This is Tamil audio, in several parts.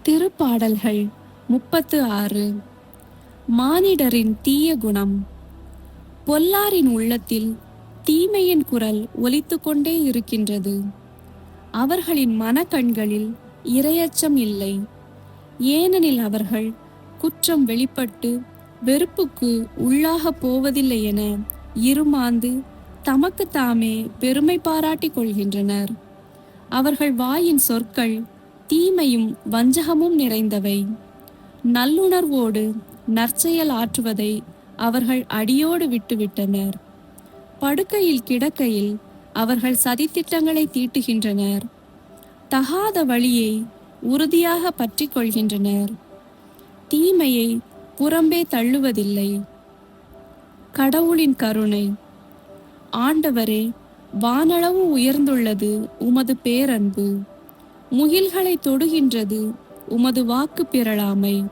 திருப்பாடல்கள் 36. மானிடரின் தீய குணம். பொல்லாரின் உள்ளத்தில் தீமையின் குரல் ஒலித்து கொண்டே இருக்கின்றது. அவர்களின் மனக்கண்களில் இரையச்சம் இல்லை. ஏனெனில் அவர்கள் குற்றம் வெளிப்பட்டு வெறுப்புக்கு உள்ளாகப் போவதில்லை என இருமாந்து தமக்கு தாமே பெருமை பாராட்டிக் கொள்கின்றனர். அவர்கள் வாயின் சொற்கள் தீமையும் வஞ்சகமும் நிறைந்தவை. நல்லுணர்வோடு நற்செயல் ஆற்றுவதை அவர்கள் அடியோடு விட்டுவிட்டனர். படுக்கையில் கிடக்கையில் அவர்கள் சதித்திட்டங்களை தீட்டுகின்றனர். தகாத வழியை உறுதியாக பற்றி கொள்கின்றனர். தீமையை புறம்பே தள்ளுவதில்லை. கடவுளின் கருணை. ஆண்டவரே, வானளவு உயர்ந்துள்ளது உமது பேரன்பு. முகில்களை தொடுகின்றது உமது வாக்கு பிறழாமை.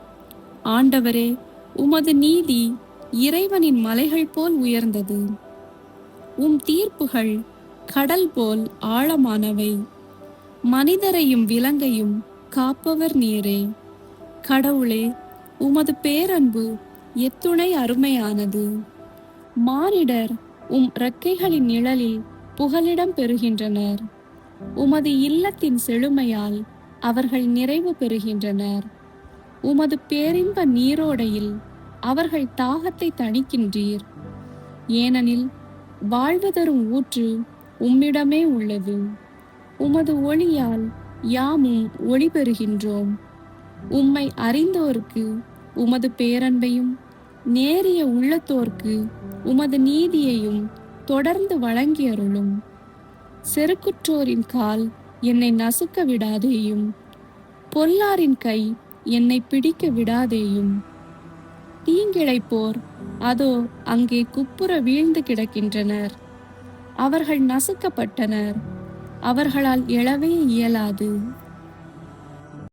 ஆண்டவரே, உமது நீதி இறைவனின் மலைகள் போல் உயர்ந்தது. உம் தீர்ப்புகள் கடல் போல் ஆழமானவை. மனிதரையும் விலங்கையும் காப்பவர் நீரே. கடவுளே, உமது பேரன்பு எத்துணை அருமையானது. மானிடர் உம் இறக்கைகளின் நிழலில் புகலிடம் பெறுகின்றனர். உமது இல்லத்தின் செழுமையால் அவர்கள் நிறைவு பெறுகின்றனர். உமது பேரின்ப நீரோடையில் அவர்கள் தாகத்தை தணிக்கின்றீர். ஏனெனில் வாழ்வு தரும் ஊற்று உம்மிடமே உள்ளது. உமது ஒளியால் யாமும் ஒளி பெறுகின்றோம். உம்மை அறிந்தோர்க்கு உமது பேரன்பையும் நேரிய உள்ளத்தோர்க்கு உமது நீதியையும் தொடர்ந்து வழங்கியருளும். செருக்குற்றோரின் கால் என்னை நசுக்க விடாதேயும். பொல்லாரின் கை என்னை பிடிக்க விடாதேயும். தீங்கிழைப்போர் அதோ அங்கே குப்புற வீழ்ந்து கிடக்கின்றனர். அவர்கள் நசுக்கப்பட்டனர். அவர்களால் எழவே இயலாது.